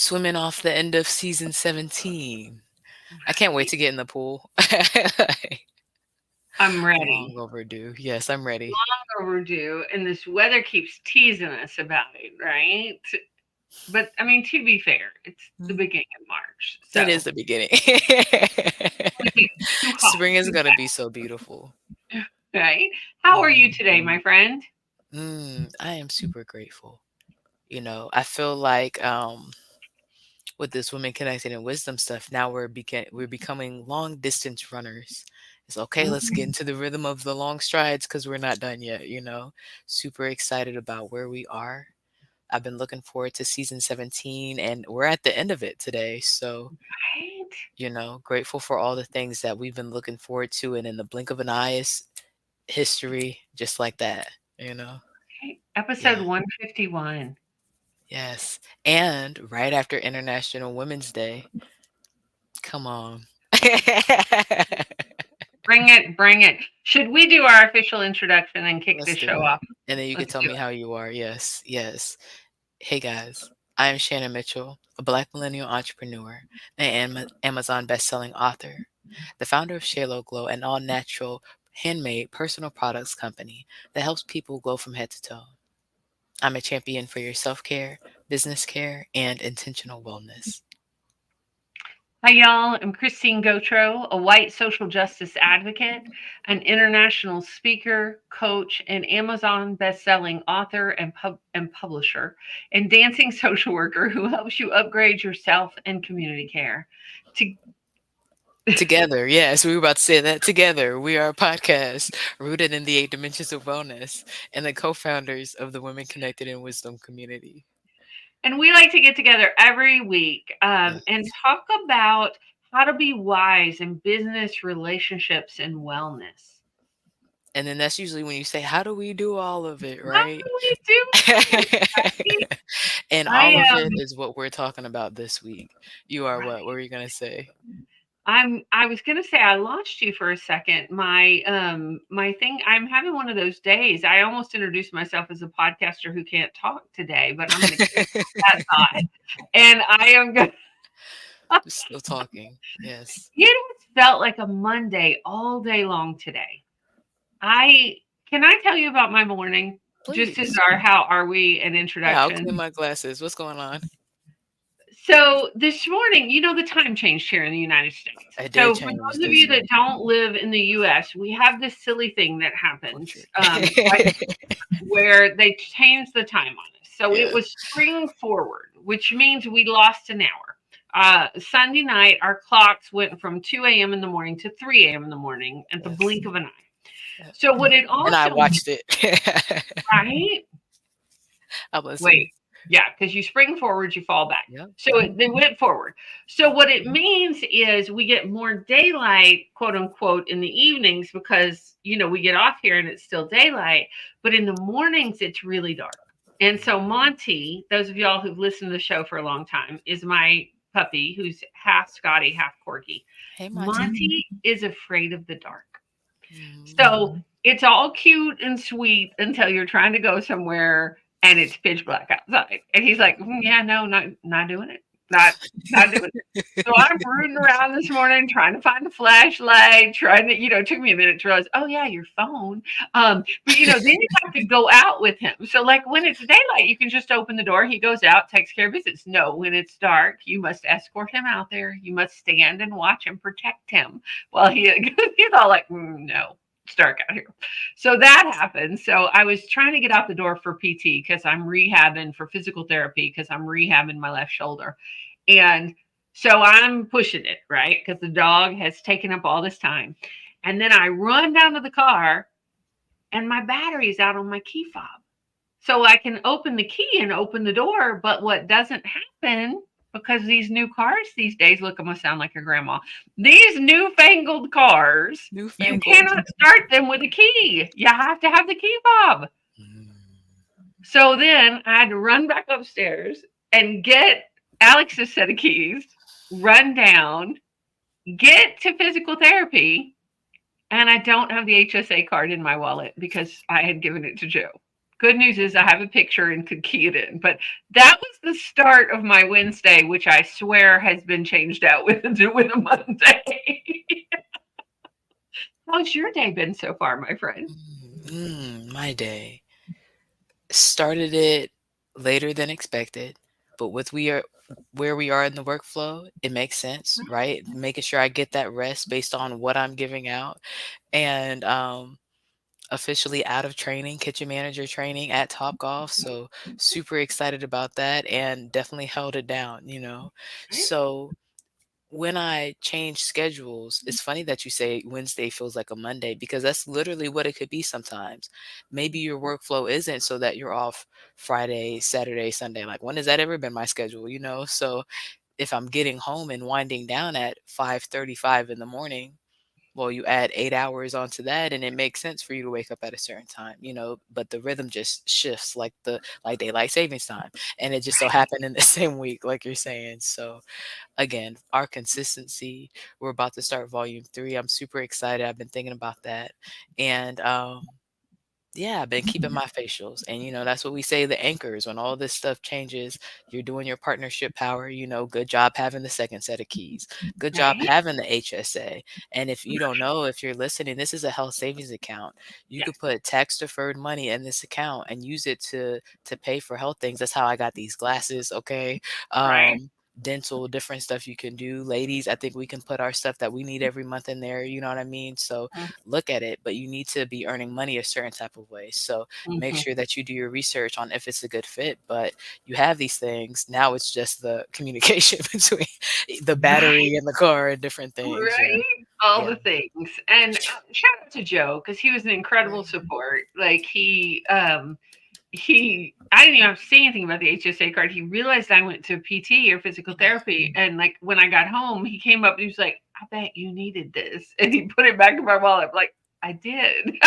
swimming off the end of season 17. I can't wait Right? to get in the pool. I'm Long ready. overdue. Yes, I'm ready. Long overdue, and this weather keeps teasing us about it, right? But I mean, to be fair, it's the Mm. beginning of March, It is so the beginning. it's too hot, Spring is too gonna be so beautiful. bad, right? How are you Mhm. today, my friend? I am super grateful. I feel like with this women connected and wisdom stuff, now we're becoming long distance runners. It's okay, let's get Mm, into the rhythm of the long strides because we're not done yet. Super excited about where we are. I've been looking forward to season 17 and we're at the end of it today. So, right? grateful for all the things that we've been looking forward to and in the blink of an eye is history just like that, you know. Okay. Episode Yeah. 151. Yes. And right after International Women's Day, come on. Bring it, bring it. Should we do our official introduction and kick Let's this do show it. off? And then you can Let's tell do me it. how you are. Yes. Yes. Hey guys, I am Shannon Mitchell, a Black millennial entrepreneur and Amazon best-selling author, the founder of Shalo Glow, an all-natural, handmade personal products company that helps people glow from head to toe. I'm a champion for your self-care, business care, and intentional wellness. Hi, y'all. I'm Christine Gautreaux, a white social justice advocate, an international speaker, coach, and Amazon best-selling author and publisher, and dancing social worker who helps you upgrade yourself and community care. To Together, yes, we were about to say that together. We are a podcast rooted in the 8 dimensions of wellness and the co-founders of the Women Connected in Wisdom community. and we like to get together every week and Yes. talk about how to be wise in business, relationships, and wellness. And then that's usually when you say, "How do we do all of it?" How Right? do we do it? Right? And I all of am it is what we're talking about this week. You are what? right. What were you gonna say? I was gonna say I lost you for a second. My thing, I'm having one of those days. I almost introduced myself as a podcaster who can't talk today, but I'm gonna keep that thought. And I am gonna Still talking. Yes. it has felt like a Monday all day long today. I can I tell you about my morning? Just as Please. our how are we an Yeah, I'll introduction. clean my glasses. What's going on? So this morning, the time changed here in the United States. I So did for change those of this you that week. don't live in the US, we have this silly thing that happens Portrait. right where they change the time on us. So it Yeah. was spring forward, which means we lost an hour. Sunday night, our clocks went from 2 a.m. in the morning to 3 a.m. in the morning at the Yes. blink of an eye. Yeah. So what it And I also watched it. right? I'm listening. Wait, yeah, because you spring forward, you fall back. Yep. So they went forward. So what it means is we get more daylight, quote unquote, in the evenings because we get off here and it's still daylight, but in the mornings it's really dark. And so Monty, those of y'all who've listened to the show for a long time, is my puppy who's half Scotty, half Corgi. Hey, Monty. Monty is afraid of the dark. Mm. So it's all cute and sweet until you're trying to go somewhere and it's pitch black outside. And he's like, yeah, no, not doing it. Not doing it. So I'm rooting around this morning trying to find a flashlight, trying to, it took me a minute to realize, oh yeah, your phone. But then you have to go out with him. So like when it's daylight, you can just open the door, he goes out, takes care of business. No, when it's dark, you must escort him out there. You must stand and watch and protect him while he's all like, no, it's dark out here. So that happened. So I was trying to get out the door for PT because I'm rehabbing for physical therapy because I'm rehabbing my left shoulder. And so I'm pushing it, right? Because the dog has taken up all this time. And then I run down to the car and my battery's out on my key fob. So I can open the key and open the door. But what doesn't happen because these new cars these days, look, I'm going to sound like your grandma. These newfangled cars, you Newfangled. cannot start them with a key. You have to have the key fob. Mm. So then I had to run back upstairs and get Alex's set of keys, run down, get to physical therapy, and I don't have the HSA card in my wallet because I had given it to Joe. Good news is I have a picture and could key it in. But that was the start of my Wednesday, which I swear has been changed out with a Monday. How's your day been so far, my friend? My day started it later than expected, but with we are where we are in the workflow, it makes sense, right? Making sure I get that rest based on what I'm giving out, and officially out of training, kitchen manager training at Topgolf. So super excited about that, and definitely held it down. Right? So when I change schedules, it's funny that you say Wednesday feels like a Monday because that's literally what it could be sometimes. Maybe your workflow isn't so that you're off Friday, Saturday, Sunday. Like, when has that ever been my schedule? So if I'm getting home and winding down at 5:35 in the morning, well, you add 8 hours onto that, and it makes sense for you to wake up at a certain time. But the rhythm just shifts like daylight savings time, and it just so happened in the same week, like you're saying. So again, our consistency. We're about to start volume 3. I'm super excited. I've been thinking about that. And yeah, I've been keeping my facials. And that's what we say, the anchors. When all this stuff changes, you're doing your partnership power. Good job having the second set of keys. Good job Right? having the HSA. And if you don't know, if you're listening, this is a health savings account. You Yes. could put tax deferred money in this account and use it to pay for health things. That's how I got these glasses, okay? Right? Dental, different stuff you can do. Ladies, I think we can put our stuff that we need every month in there, you know what I mean? So look at it, but you need to be earning money a certain type of way. So make Mm-hmm. sure that you do your research on if it's a good fit. But you have these things. Now it's just the communication between the Right? battery in the car and different things. Yeah. Right? All Yeah. the things. And shout out to Joe because he was an incredible Right. support. Like I didn't even have to say anything about the HSA card. He realized I went to PT or physical therapy, and like when I got home, he came up and he was like, "I bet you needed this," and he put it back in my wallet. I'm like, I did.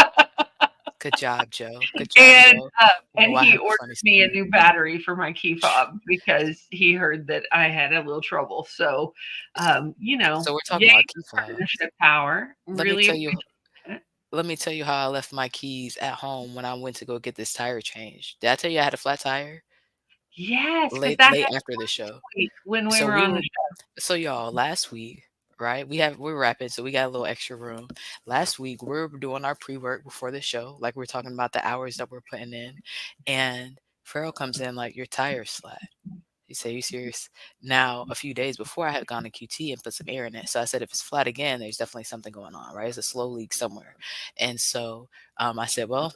Good job, Joe. Good job, and Joe. and I he have a ordered funny me a story. new battery for my key fob because he heard that I had a little trouble. So, So we're yay talking about key for fobs. partnership power. Let me Really tell you appreciate it. Let me tell you how I left my keys at home when I went to go get this tire changed. Did I tell you I had a flat tire? Yes, because Late that late happened after the show. last week when we So were we on were the show. so y'all, last week, right? We're wrapping, so we got a little extra room. Last week, we're doing our pre-work before the show, like we're talking about the hours that we're putting in. And Farrell comes in like, your tire's flat. He said, you serious? Now, a few days before, I had gone to QT and put some air in it. So I said, if it's flat again, there's definitely something going on, right? It's a slow leak somewhere. And so I said, well,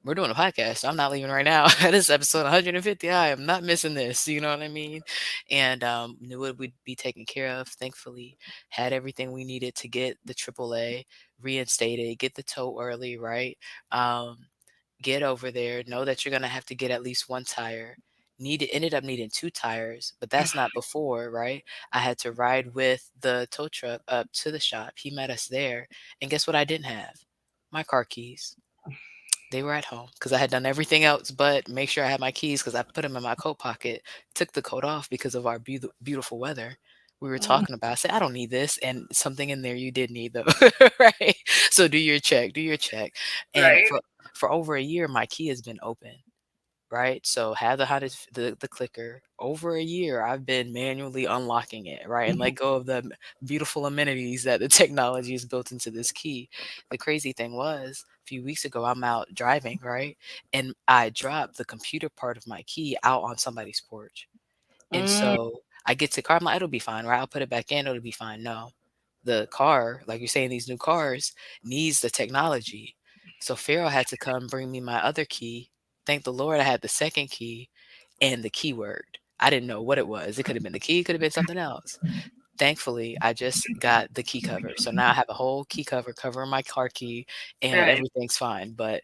we're doing a podcast, so I'm not leaving right now. This is episode 150. I am not missing this. You know what I mean? And knew it would be taken care of. Thankfully, had everything we needed to get the AAA reinstated, get the tow early, right? Um, get over there. Know that you're gonna have to get at least one tire. Ended up needing two tires, but that's not before, right? I had to ride with the tow truck up to the shop. He met us there, and guess what? I didn't have my car keys. They were at home because I had done everything else but make sure I had my keys because I put them in my coat pocket, took the coat off because of our beautiful weather. We were Mm, talking about, I said, I don't need this. And something in there you did need though. Right. So do your check. And right? for over a year, my key has been open. Right. So have the hottest the clicker. Over a year, I've been manually unlocking it, right? And Mhm. let go of the beautiful amenities that the technology is built into this key. The crazy thing was, a few weeks ago, I'm out driving, right? And I dropped the computer part of my key out on somebody's porch. And Mm, so I get to the car, I'm like, it'll be fine, right? I'll put it back in, it'll be fine. No. The car, like you're saying, these new cars needs the technology. So Pharaoh had to come bring me my other key. Thank the Lord I had the second key and the keyword. I didn't know what it was. It could have been the key, it could have been something else. Thankfully, I just got the key cover. So now I have a whole key cover covering my car key and right. everything's fine. But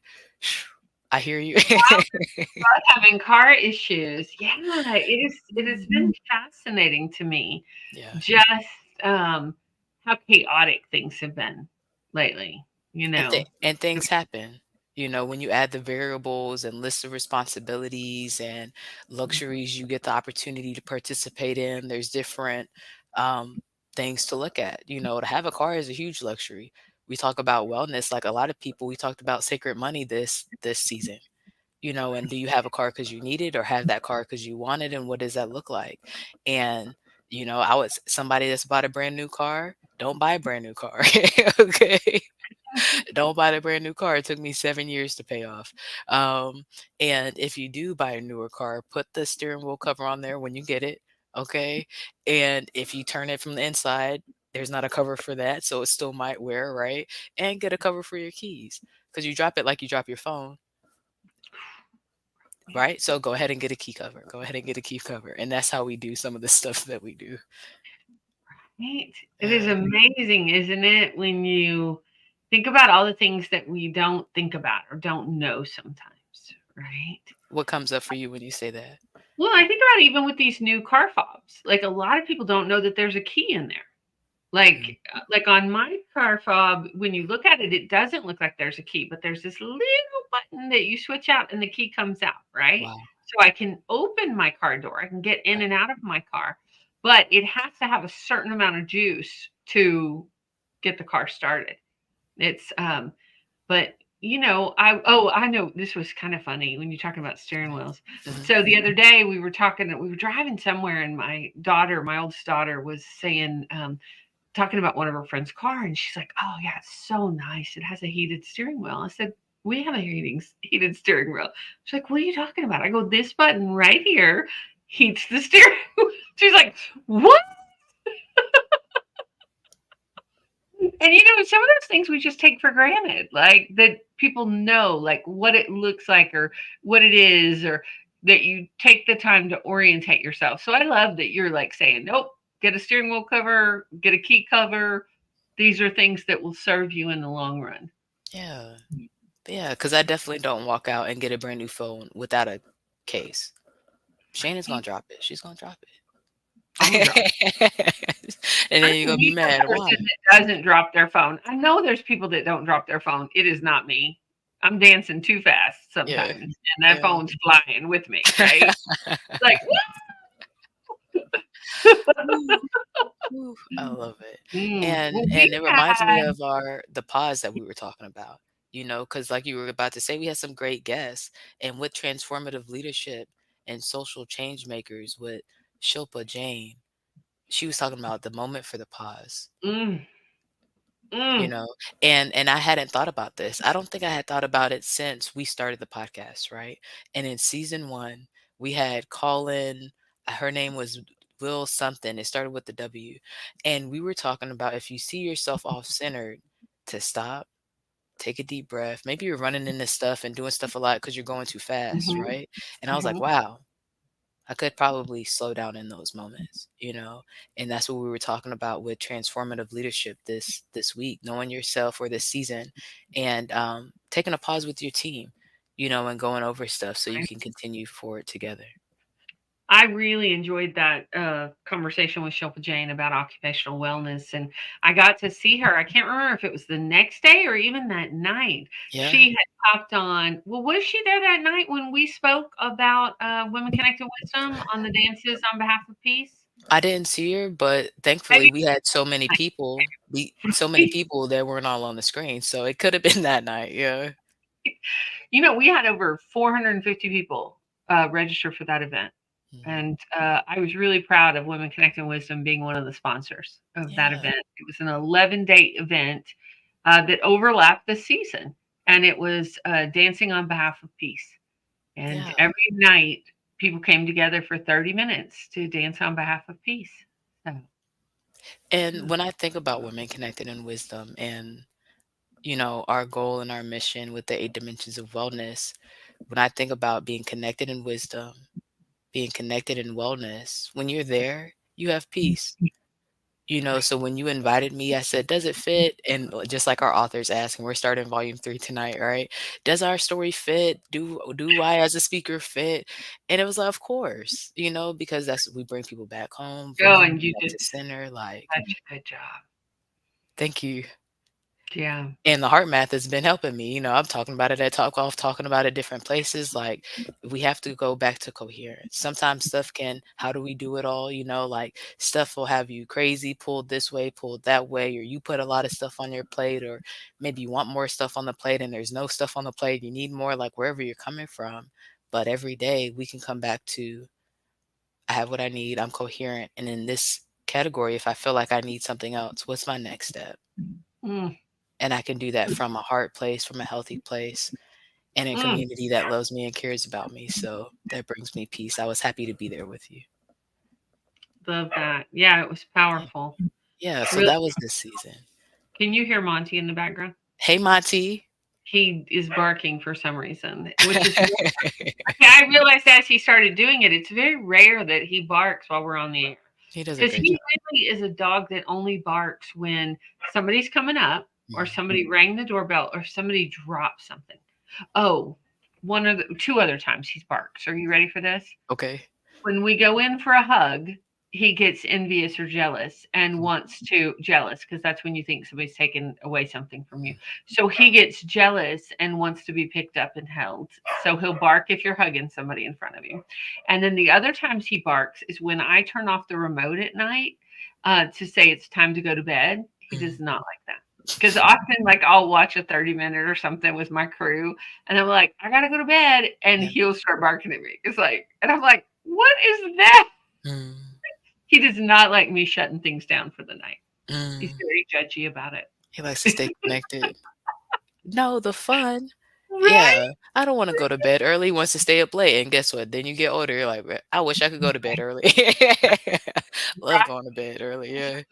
I hear you. Having car issues. Yeah, it has been fascinating to me Yeah. just how chaotic things have been lately, you know. And things happen. When you add the variables and list of responsibilities and luxuries you get the opportunity to participate in, there's different um, things to look at. To have a car is a huge luxury. We talk about wellness, like a lot of people. We talked about sacred money this season, And do you have a car because you need it or have that car because you want it, and what does that look like? And, I was somebody that's bought a brand new car, don't buy a brand new car. Okay. Don't buy the brand new car. It took me 7 years to pay off. And if you do buy a newer car, put the steering wheel cover on there when you get it, okay? And if you turn it from the inside, there's not a cover for that, so it still might wear, right? And get a cover for your keys because you drop it like you drop your phone, Yeah. right? So go ahead and get a key cover. Go ahead and get a key cover. And that's how we do some of the stuff that we do. Right. It is Yeah. amazing, isn't it, when you think about all the things that we don't think about or don't know sometimes, right? What comes up for you when you say that? Well, I think about even with these new car fobs. Like a lot of people don't know that there's a key in there. Mm, Like on my car fob, when you look at it, it doesn't look like there's a key, but there's this little button that you switch out and the key comes out, right? wow. So I can open my car door. I can get in and out of my car, but it has to have a certain amount of juice to get the car started. It's but I know this was kind of funny when you're talking about steering wheels. Mhm. So the other day we were driving somewhere and my oldest daughter was saying talking about one of her friend's car, and she's like, "Oh yeah, it's so nice. It has a heated steering wheel." I said, "We have a heated steering wheel." She's like, "What are you talking about?" I go, "This button right here heats the steering wheel." She's like, "What?" And some of those things we just take for granted, like that people know, like what it looks like or what it is, or that you take the time to orientate yourself. So I love that you're like saying, nope, get a steering wheel cover, get a key cover. These are things that will serve you in the long run. Yeah. Yeah, because I definitely don't walk out and get a brand new phone without a case. Shannon's gonna Right? drop it. She's gonna drop I'm gonna drop. it. And then I'm you're gonna gonna be be the mad. Why? person that doesn't drop their phone. I know there's people that don't drop their phone. It is not me. I'm dancing too fast Yeah, sometimes, and that yeah. phone's flying with me, right? Like, Ooh, ooh, I love it. And Well, we and it reminds me had of the pause that we were talking about, because like you were about to say, we had some great guests, and with transformative leadership and social change makers with Shilpa Jane, she was talking about the moment for the pause. mm, You mm, know, and I hadn't thought about this. I don't think I had thought about it since we started the podcast, right? And in season 1, we had Colin, her name was Will something. It started with the W. And we were talking about if you see yourself off-centered, to stop, take a deep breath. Maybe you're running into stuff and doing stuff a lot because you're going too fast, mhm, right? And I was like, mhm. wow, I could probably slow down in those moments. And that's what we were talking about with transformative leadership this week, knowing yourself or this season, and taking a pause with your team, and going over stuff so you can continue forward together. I really enjoyed that conversation with Shilpa Jane about occupational wellness, and I got to see her. I can't remember if it was the next day or even that night. Yeah. She had popped on. Well, was she there that night when we spoke about Women Connected Wisdom on the dances on behalf of peace? I didn't see her, but thankfully Maybe. we had so many people that weren't all on the screen, so it could have been that night. Yeah. We had over 450 people register for that event. Mhm. And I was really proud of Women Connecting Wisdom being one of the sponsors of that Yeah. event. It was an 11-day event that overlapped the season, and it was dancing on behalf of peace. And Yeah. every night, people came together for 30 minutes to dance on behalf of peace. So, And when I think about women connected in wisdom and our goal and our mission with the 8 dimensions of wellness, when I think about being connected in wisdom, being connected in wellness, when you're there, you have peace. right. So when you invited me, I said, "Does it fit?" And just like our authors ask, and we're starting volume 3 tonight, right? Does our story fit? Do I as a speaker fit? And it was like, of course, because that's we bring people back home, bring Oh, people and you back did to center. Like, such a good job. thank you. Yeah. And the heart math has been helping me. I'm talking about it at Talk Off, talking about it different places. Like, we have to go back to coherence. Sometimes stuff can, how do we do it all? Like stuff will have you crazy, pulled this way, pulled that way, or you put a lot of stuff on your plate, or maybe you want more stuff on the plate and there's no stuff on the plate. You need more, like wherever you're coming from. But every day we can come back to, I have what I need, I'm coherent. And in this category, if I feel like I need something else, what's my next step? Mm, And I can do that from a heart place, from a healthy place, and a mm, community that loves me and cares about me. So that brings me peace. I was happy to be there with you. love that. Yeah, it was Yeah. powerful. Yeah, so Really, that was this season. can you hear Monty in the background? Hey, Monty. He is barking for some reason, which is I realized as he started doing it, it's very rare that he barks while we're on the air. He does a Because great he job. really is a dog that only barks when somebody's coming up, or Mhm. somebody rang the doorbell, or somebody dropped something. Oh, one of the two other times he's barks. Are you ready for this? Okay. When we go in for a hug, he gets envious or jealous and Mhm. wants to jealous because that's when you think somebody's taken away something from you. So he gets jealous and wants to be picked up and held. So he'll bark if you're hugging somebody in front of you. And then the other times he barks is when I turn off the remote at night to say it's time to go to bed. He does Mhm. not like that. Because often, like, I'll watch a 30-minute or something with my crew, and I'm like, I gotta go to bed, and Yeah. he'll start barking at me. It's like, and I'm like, what is that? Mm. He does not like me shutting things down for the night. He's Mm. very judgy about it. He likes to stay connected. No, the fun. Right? Yeah. I don't wanna go to bed early, he wants to stay up late, and guess what? Then you get older, you're like, "Man, I wish I could go to bed early." Love going to bed early, yeah.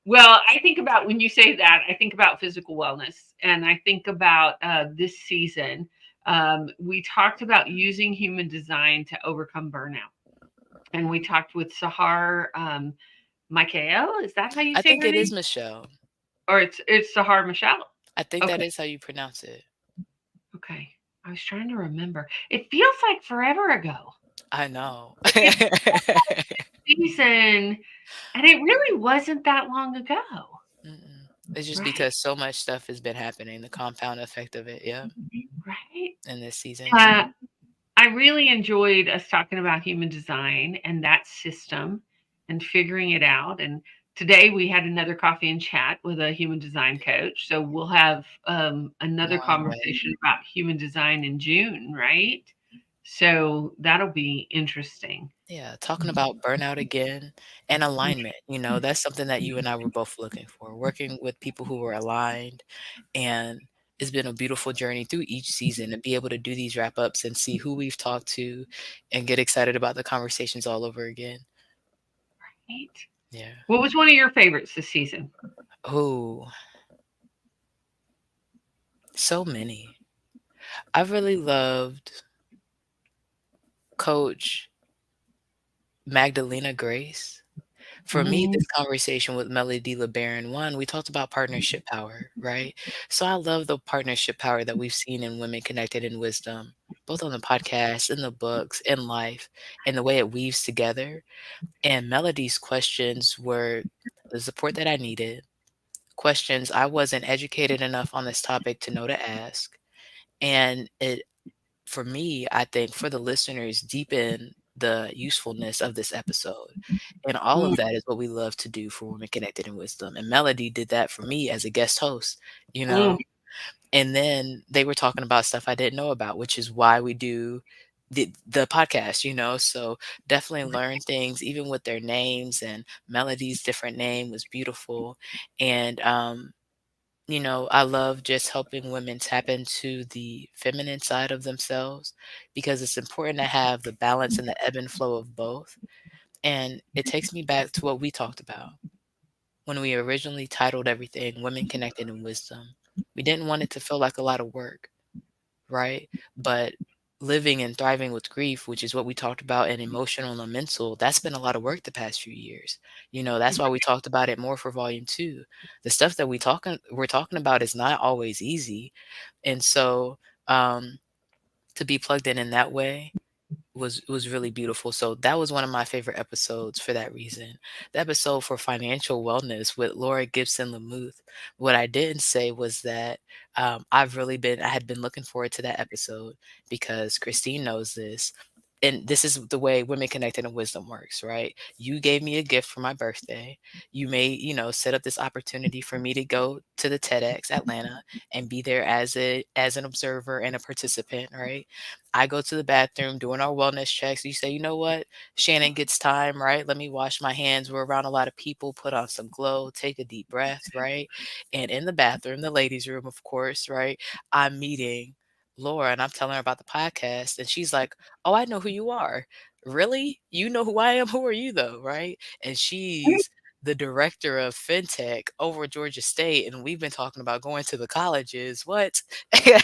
Well, I think about when you say that, I think about physical wellness, and I think about this season. We talked about using human design to overcome burnout, and we talked with Sahar Michael. Is that how you I say think her it name? is Michelle. Or it's Sahar Michelle? I think that Okay, is how you pronounce it. okay. I was trying to remember. It feels like forever ago. I know. It's season, and it really wasn't that long ago, Mm-mm. It's just right? because so much stuff has been happening, the compound effect of it, yeah, Right? in this season, yeah. Uh, I really enjoyed us talking about human design and that system and figuring it out. And today we had another coffee and chat with a human design coach. So we'll have another More on the way. conversation about human design in June, right? So that'll be interesting. Yeah, talking about burnout again and alignment, that's something that you and I were both looking for, working with people who were aligned. And it's been a beautiful journey through each season to be able to do these wrap ups and see who we've talked to and get excited about the conversations all over again. Right? Yeah. What was one of your favorites this season? Oh, so many. I really loved Coach Magdalena Grace. For me, Mm, this conversation with Melody LeBaron, one, we talked about partnership power, right? So I love the partnership power that we've seen in Women Connected in Wisdom, both on the podcast, in the books, in life, and the way it weaves together. And Melody's questions were the support that I needed, questions I wasn't educated enough on this topic to know to ask. And it for me, I think for the listeners, deepen the usefulness of this episode. And all of mm, that is what we love to do for Women Connected in Wisdom. And Melody did that for me as a guest host, you mm, know? And then they were talking about stuff I didn't know about, which is why we do the podcast. So definitely learn things, even with their names, and Melody's different name was beautiful. And I love just helping women tap into the feminine side of themselves because it's important to have the balance and the ebb and flow of both. And it takes me back to what we talked about when we originally titled everything Women Connected in Wisdom. We didn't want it to feel like a lot of work, right? But living and thriving with grief, which is what we talked about in emotional and mental, that's been a lot of work the past few years. That's why we talked about it more for volume 2. The stuff that we're talking about is not always easy. And so to be plugged in that way was really beautiful. So that was one of my favorite episodes for that reason. The episode for financial wellness with Laura Gibson Lamuth. What I didn't say was that I had been looking forward to that episode because Christine knows this. And this is the way Women Connected and Wisdom works, right? You gave me a gift for my birthday. You made, set up this opportunity for me to go to the TEDx Atlanta and be there as an observer and a participant, right? I go to the bathroom doing our wellness checks. You say, you know what? Shannon gets time, right? Let me wash my hands. We're around a lot of people. Put on some glow, take a deep breath, right? And in the bathroom, the ladies' room, of course, right? I'm meeting Laura and I'm telling her about the podcast. And she's like, oh, I know who you are. Really? You know who I am? Who are you, though? Right? And she's the director of fintech over at Georgia State. And we've been talking about going to the colleges. What? Said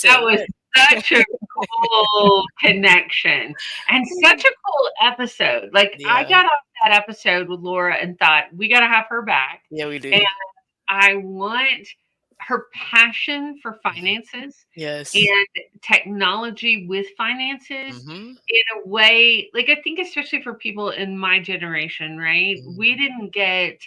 That was what? such a cool connection and such a cool episode. Like, I Yeah. got off that episode with Laura and thought, we got to have her back. Yeah, we And do. I want her passion for Mhm. finances Yes. and technology with finances Mhm. in a way, like, I think especially for people in my generation, right? Mhm. We didn't get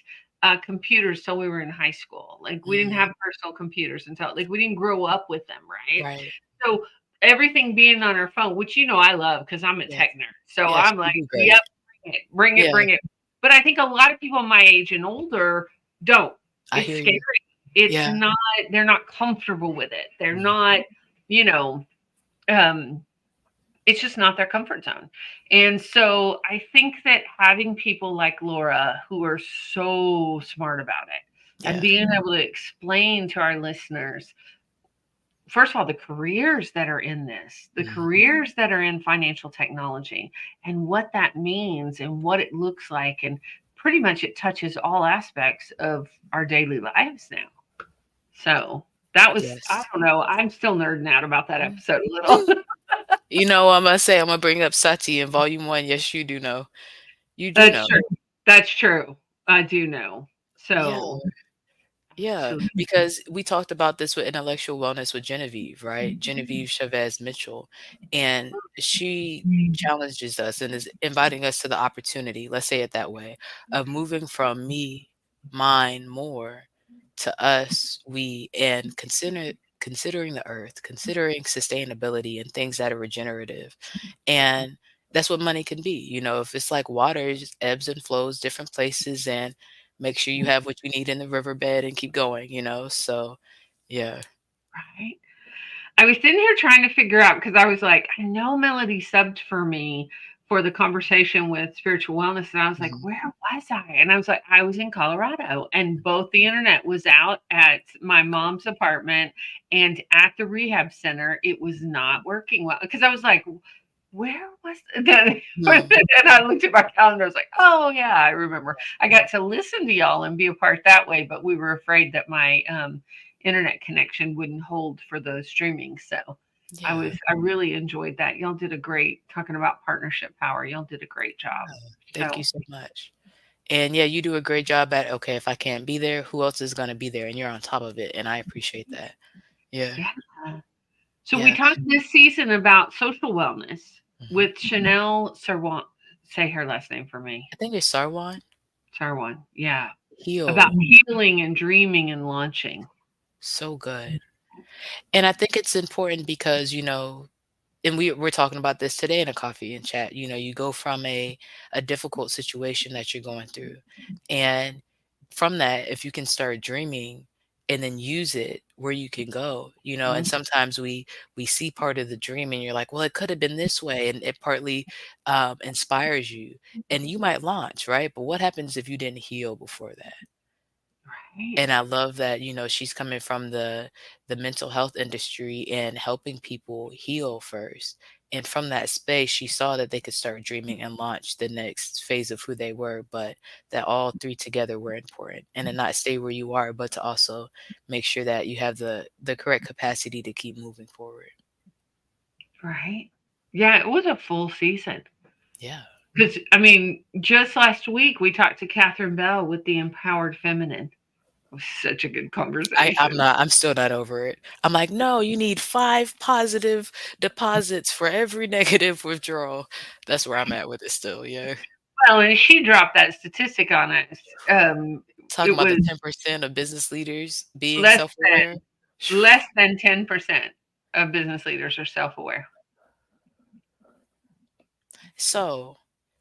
computers till we were in high school. Like, we didn't Mhm. have personal computers until, like, we didn't grow up with them, right? Right. So everything being on our phone, which I love because I'm a Yes. tech nerd. So Yes, I'm you like, do yep, great. bring it, bring it, Yeah, bring it. But I think a lot of people my age and older don't. I It's hear scary. you. It's Yeah. not, they're not comfortable with it. They're Mhm. not, you know, um, it's just not their comfort zone. And so I think that having people like Laura who are so smart about it and Yeah. being able to explain to our listeners, first of all, the careers that are in this, the Mhm. careers that are in financial technology, and what that means and what it looks like. And pretty much it touches all aspects of our daily lives now. So that was, I Yes. don't know, I'm still nerding out about that Mm. episode a little. I'm gonna bring up Sati in volume 1. Yes, you do know. You do That's know. true. That's true. I do know. Yeah. So, Yeah, so because we talked about this with intellectual wellness with Genevieve, right? Genevieve Chavez Mitchell. And she challenges us and is inviting us to the opportunity, let's say it that way, of moving from me, mine, more to us, we, and considering the earth, considering sustainability and things that are regenerative. And that's what money can be. If it's like water, it just ebbs and flows different places and make sure you have what you need in the riverbed and keep going? So, yeah. right. I was sitting here trying to figure out because I was like, I know Melody subbed for me for the conversation with spiritual wellness. And I was like, Mhm. where was I? And I was like, I was in Colorado and both the internet was out at my mom's apartment and at the rehab center. It was not working well because I was like, where was that? Mhm. And I looked at my calendar. I was like, oh, yeah, I remember. I got to listen to y'all and be a part that way, but we were afraid that my internet connection wouldn't hold for the streaming. So Yeah. I really enjoyed that. Y'all did a great talking about partnership power. Y'all did a great job. Yeah. Thank you So so much. And yeah, you do a great job at, okay, if I can't be there, who else is gonna be there? And you're on top of it, and I appreciate that. Yeah. yeah. So we Yeah. talked this season about social wellness Mhm. with Chanel Sarwan. Say her last name for me. I think it's Sarwan. Sarwan. Yeah. About Heal. healing and dreaming and launching. So good. And I think it's important because, and we're talking about this today in a coffee and chat. You go from a difficult situation that you're going through, and from that, if you can start dreaming and then use it where you can go. And Mhm. sometimes we see part of the dream and you're like, well, it could have been this way, and it partly inspires you, and you might launch, right? But what happens if you didn't heal before that? Right. And I love that, she's coming from the mental health industry and helping people heal first. And from that space, she saw that they could start dreaming and launch the next phase of who they were, but that all three together were important. And to not stay where you are, but to also make sure that you have the correct capacity to keep moving forward. Right. Yeah, it was a full season. Yeah. Because, I mean, just last week we talked to Catherine Bell with the Empowered Feminine. was such a good I'm conversation. not I'm still not over it. I'm like, "No, you need 5 positive deposits for every negative withdrawal." That's where I'm at with it still, yeah. Well, and she dropped that statistic on us. Talking It about the was 10% of business leaders being less self-aware. less than 10% of business leaders are self-aware. So,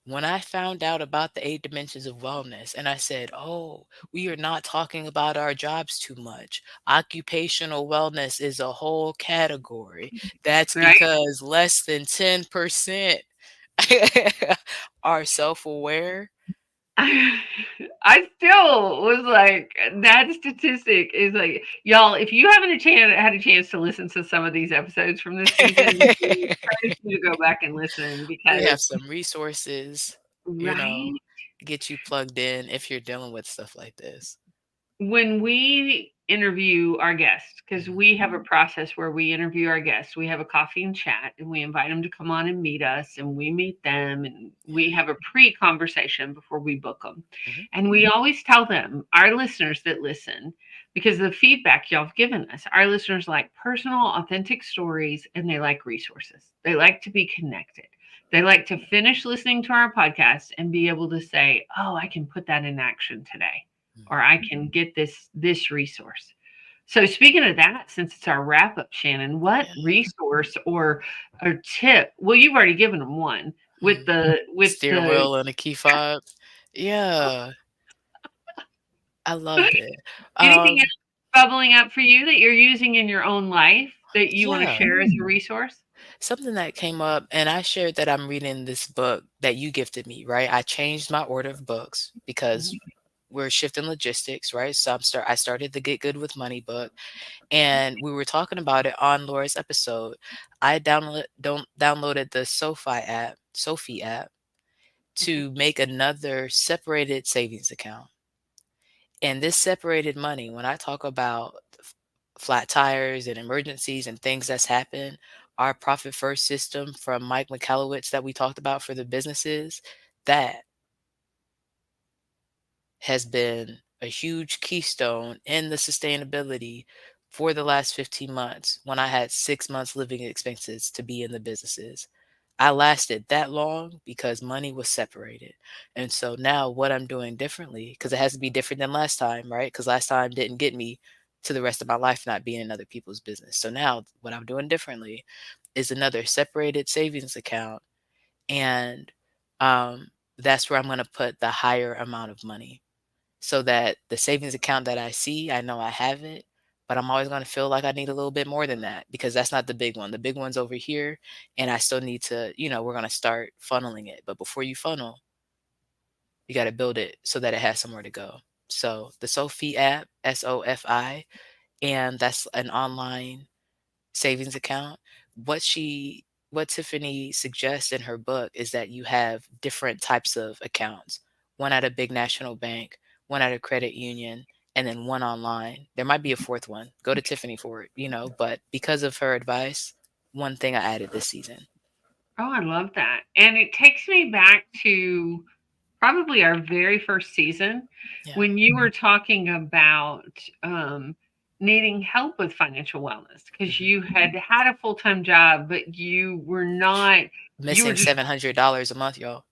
when I found out about the 8 dimensions of wellness and I said, "Oh, we are not talking about our jobs too much. Occupational wellness is a whole category." That's Right? because less than 10% are self-aware. I still was like, that statistic is like, y'all, if you haven't had a chance to listen to some of these episodes from this season, I encourage you to go back and listen We have because, some resources, you know, right? get you plugged in if you're dealing with stuff like this. When we interview our guests, because Mhm, we have a process where we interview our guests, we have a coffee and chat, and we invite them to come on and meet us, and we meet them, and yeah, we have a pre conversation before we book them. mhm, And we always tell them, our listeners that listen, because of the feedback y'all have given us, our listeners like personal, authentic stories, and they like resources. They like to be connected. They like to finish listening to our podcast and be able to say, oh, I can put that in action today, mhm, or I can get this resource. So speaking of that, since it's our wrap up, Shannon, what yeah, resource or tip? Well, you've already given them one with mhm. Steering the wheel and a key fob. Yeah, I loved it. anything Um, else bubbling up for you that you're using in your own life that you want to yeah, share as a resource? something that came up, and I shared that I'm reading this book that you gifted me, right? I changed my order of books because Mhm. we're shifting logistics, right? So I started the Get Good with Money book, and we were talking about it on Laura's episode. I don't downloaded the Sophie app Okay. to make another separated savings account. And this separated money, when I talk about flat tires and emergencies and things that's happened, our profit first system from Mike McAllowitz that we talked about for the businesses, that has been a huge keystone in the sustainability for the last 15 months when I had 6 months living expenses to be in the businesses. I lasted that long because money was separated. And so now what I'm doing differently, because it has to be different than last time, right? Because last time didn't get me to the rest of my life not being in other people's business. So now what I'm doing differently is another separated savings account. And um, that's where I'm going to put the higher amount of money so that the savings account that I see, I know I have it, but I'm always going to feel like I need a little bit more than that because that's not the big one. The big one's over here, and I still need to, we're going to start funneling it. But before you funnel, you got to build it so that it has somewhere to go. So the Sophie app, SOFI, and that's an online savings account. What she what Tiffany suggests in her book is that you have different types of accounts. One at a big national bank, one at a credit union, and then one online. There might be a fourth one. Go to Tiffany for it, but because of her advice, one thing I added this season. Oh, I love that. And it takes me back to probably our very first season Yeah. when you were talking about um, needing help with financial wellness because Mhm. you had had a full time job, but you were not, you were Missing just $700 a month, y'all.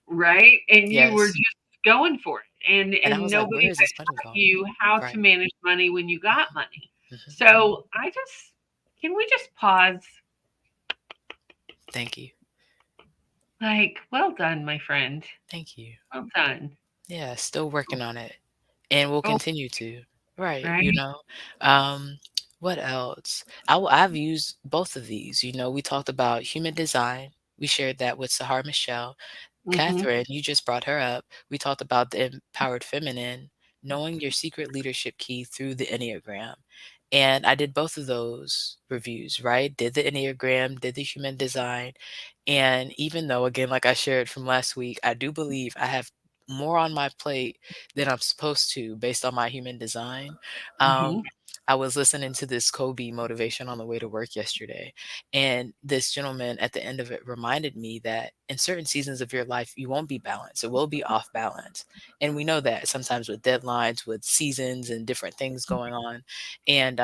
right, and you were Yes. just going for it, and And I was like, nobody where is had this money taught going? you how to Right. manage money when you got money. Mhm. So I just can we just pause? Thank you. Like, well done, my friend. Thank you. Well done. Yeah, still working on it. And will Oh, continue to. Right, right. Um, what else? I've used both of these. We talked about human design. We shared that with Sahar Michelle. Hmm. Catherine, you just brought her up. We talked about the empowered feminine, knowing your secret leadership key through the Enneagram. And I did both of those reviews, right? Did the Enneagram, did the human design. And even though, again, like I shared from last week, I do believe I have more on my plate than I'm supposed to based on my human design. Hmm. Um, I was listening to this Kobe motivation on the way to work yesterday, and this gentleman at the end of it reminded me that in certain seasons of your life, you won't be balanced. It will be off balance. And we know that sometimes with deadlines, with seasons and different things going on. And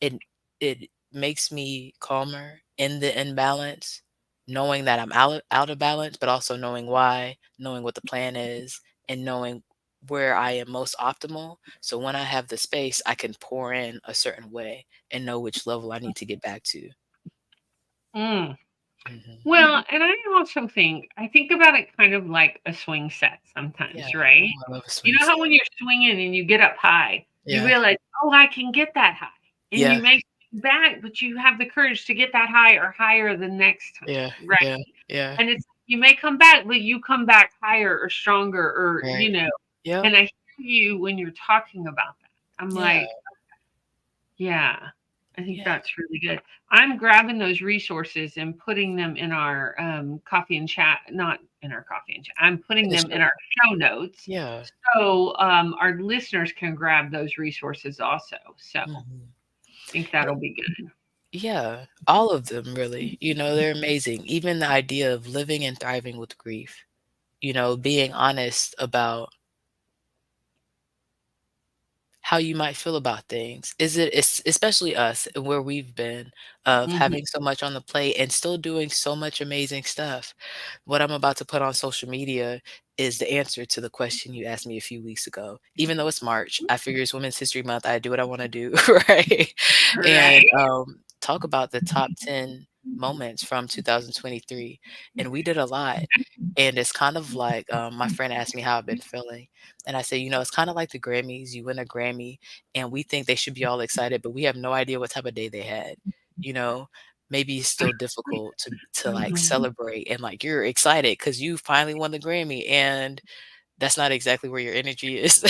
it it makes me calmer in the imbalance, knowing that I'm out of balance, but also knowing why, knowing what the plan is, and knowing where I am most optimal. So when I have the space, I can pour in a certain way and know which level I need to get back to. Mm. Mhm. Well, and I also think about it kind of like a swing set Yeah. sometimes, right? Oh, I love a You swing know how set. when you're swinging and you get up high, you Yeah. realize, "Oh, I can get that high." And Yeah. you may swing back, but you have the courage to get that high or higher the next time, Yeah. right? Yeah. Yeah. And it's you may come back, but you come back higher or stronger or, Right. Yep. and I hear you when you're talking about that. I'm Yeah. like, yeah, I think Yeah. that's really good. I'm grabbing those resources and putting them in our coffee and chat, not in our coffee and chat. I'm putting In the them show in our notes. show notes Yeah. so our listeners can grab those resources also. So I Mhm. think that'll be good. Yeah, all of them really, they're amazing. Even the idea of living and thriving with grief, being honest about how you might feel about things. Is it especially us and where we've been of Hmm. having so much on the plate and still doing so much amazing stuff. What I'm about to put on social media is the answer to the question you asked me a few weeks ago. Even though it's March, I figure it's Women's History Month. I do what I want to do, right? And Right. talk about the top 10 moments from 2023. And we did a lot. And it's kind of like my friend asked me how I've been feeling. And I say, it's kind of like the Grammys. You win a Grammy, and we think they should be all excited, but we have no idea what type of day they had. You know, maybe it's still difficult to like Mhm. celebrate and like you're excited because you finally won the Grammy, and that's not exactly where your energy is.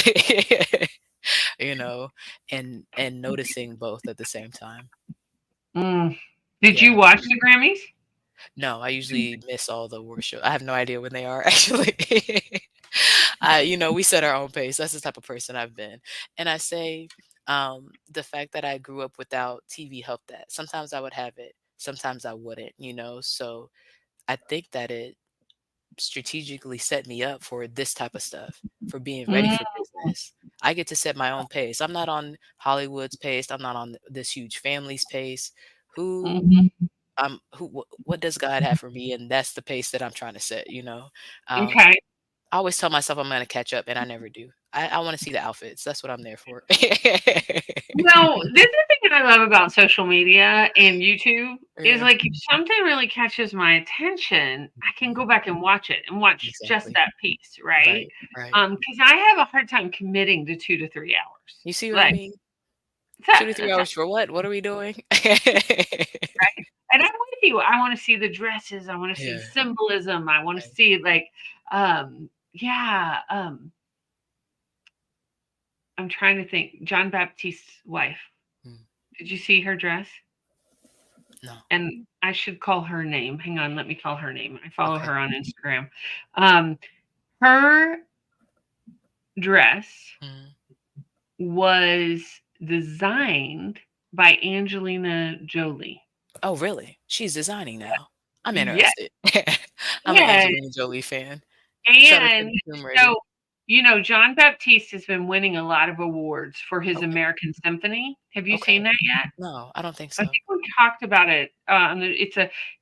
you know, and noticing both at the same time. Mm. Did you Yeah. watch the Grammys? No, I usually miss all the award show. I have no idea when they are actually. We set our own pace. That's the type of person I've been. And I say, the fact that I grew up without TV helped that. Sometimes I would have it, sometimes I wouldn't. So I think that it strategically set me up for this type of stuff, for being ready Mm. for business. I get to set my own pace. I'm not on Hollywood's pace. I'm not on this huge family's pace. Who Mhm. what does God have for me? And that's the pace that I'm trying to set. Um, Okay. I always tell myself I'm gonna catch up and I never do. I want to see the outfits. That's what I'm there for. Well, this is the thing I love about social media and YouTube is Yeah. like if something really catches my attention, I can Mhm. go back and watch it and watch just Exactly. that piece, right? Right. Right. Because I have a hard time committing to 2 to 3 hours. You see what I Like mean? that, 2 to 3 that's hours for what? What are we doing? right. And I'm with you. I want to see the dresses. I want to see Yeah. the symbolism. I want to Right. see yeah. I'm trying to think. John Baptiste's wife. Mm. Did you see her dress? No. And I should call her name. Hang on, let me call her name. I follow Okay. her on Instagram. Um, her dress Mm. was designed by Angelina Jolie. Oh, really? She's designing now. I'm Yes, interested. I'm an yes. Angelina Jolie fan. Shout out to And the Tomb Raider. so, John Baptiste has been winning a lot of awards for his Okay. American Symphony. Have you Okay. seen that yet? No, I don't think I so. think we talked about it. It's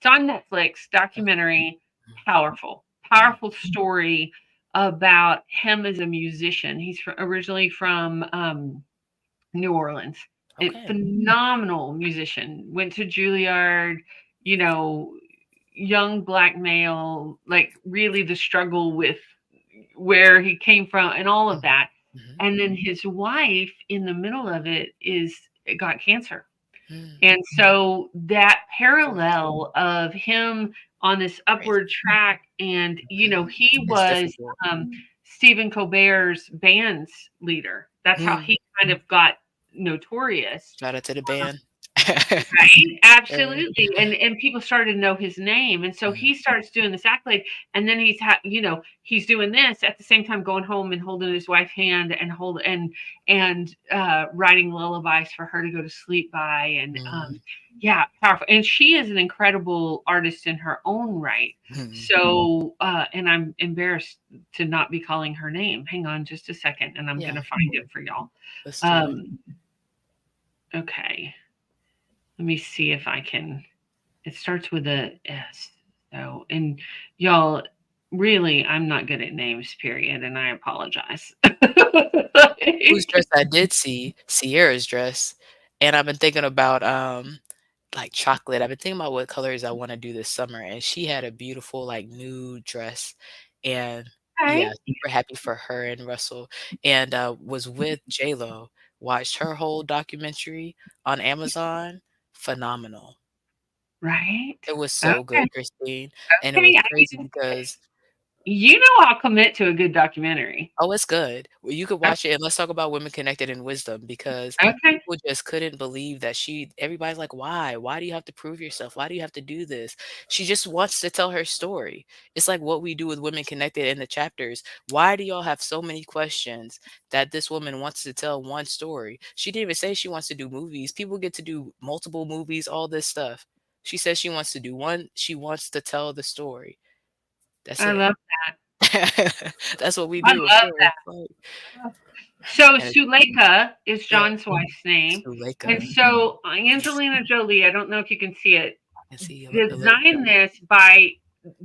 on Netflix Okay. documentary. Mm. Powerful, Mm. powerful story about him as a musician. He's originally from New Orleans. A Okay. phenomenal musician. Went to Juilliard. You know, young black male. Like really the struggle with where he came from and all of Mhm. that. Mhm. And then his wife, in the middle of it, got cancer, Mm. and so that Of course. parallel of him on this Crazy. upward track, and Mhm. he It's was difficult. Stephen Colbert's band's leader. That's how Mm. he kind of got notorious. Shout out to the band. Right? Right. Absolutely, and people started to know his name, and so Mhm. he starts doing this accolade, and then he's doing this at the same time going home and holding his wife's hand and writing lullabies for her to go to sleep by, and Mhm. yeah, powerful. And she is an incredible artist in her own right. Mhm. So, and I'm embarrassed to not be calling her name. Hang on just a second, and I'm Yeah, gonna find it for y'all. let's do it. Um, okay, let me see if I can. It starts with a S. So, and y'all, really, I'm not good at names, period, and I apologize. Whose dress I did see, Sierra's dress, and I've been thinking about, like, chocolate. I've been thinking about what colors I wanna do this summer, and she had a beautiful, like, nude dress, and yeah, Okay. super happy for her and Russell, and, was with J.Lo, watched her whole documentary on Amazon, phenomenal. Right? It was so Okay. good, Christine, and it was Okay. crazy because You know I'll commit to a good documentary. oh, it's good. Well, you could O watch it, and let's talk about Women Connected in Wisdom because Okay. people just couldn't believe that everybody's like, "Why? Why do you have to prove yourself? Why do you have to do this?" She just wants to tell her story. It's like what we do with Women Connected in the chapters. Why do y'all have so many questions that this woman wants to tell one story? She didn't even say she wants to do movies. People get to do multiple movies, all this stuff. She says she wants to do one. She wants to tell the story. That's I it. love That's what we I do, of love course, that. like So and Suleika is yeah, John's wife's name, and Suleika. so Angelina Jolie, I don't know if you can see it, I see a little bit. designed this by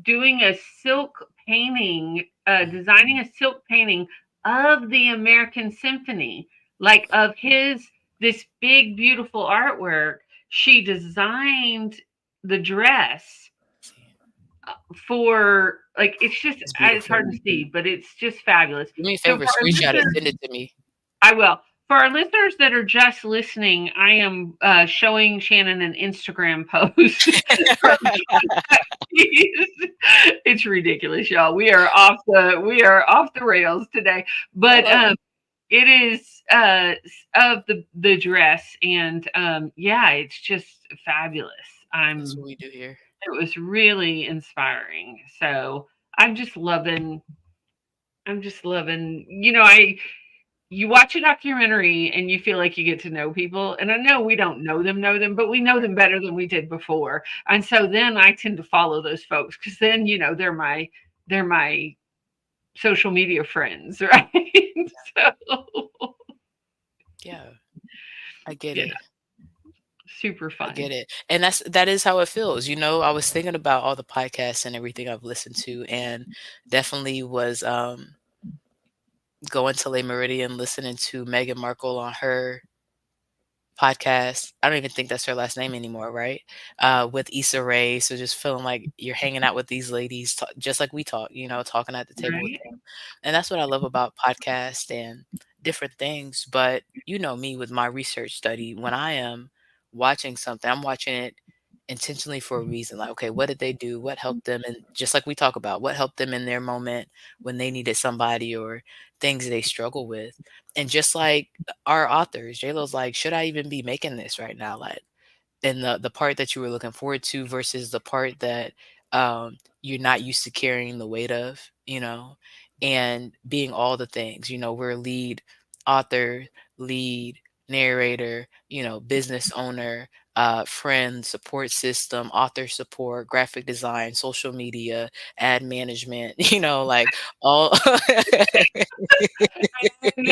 doing a silk painting, Mhm. designing a silk painting of the American Symphony, like of his this big beautiful artwork. She designed the dress See, for like it's just it's it's hard beautiful. to see, but it's just fabulous. Do me a So favor, for our screenshot it, listeners, send it to me. I will. For our listeners that are just listening, I am showing Shannon an Instagram post from it's ridiculous, y'all. We are off the rails today, I but love it. it is of the dress, and yeah, it's just fabulous. That's I'm. what we do here. It was really inspiring. So I'm just loving. I'm just loving. You watch a documentary and you feel like you get to know people. And I know we don't know them, but we know them better than we did before. And so then I tend to follow those folks because then they're my social media friends, right? So Yeah, I get yeah, it. super I fun. get it. And that is how it feels, you know? I was thinking about all the podcasts and everything I've listened to, and definitely was, going to Le Meridian, listening to Meghan Markle on her podcast. I don't even think that's her last name anymore, right? With Issa Rae. So just feeling like you're hanging out with these ladies, just like we talk, you know, talking at the table with Right? them. And that's what I love about podcasts and different things. But you know me with my research study, when I am watching something, I'm watching it intentionally for a reason. Like, okay, what did they do? What helped them? And just like we talk about, what helped them in their moment when they needed somebody or things they struggle with. And just like our authors, JLo's like, should I even be making this right now? Like, and the part that you were looking forward to versus the part that you're not used to carrying the weight of, you know, and being all the things. You know, we're lead author, lead narrator, you know, business owner, friend, support system, author support, graphic design, social media, ad management, you know, like all And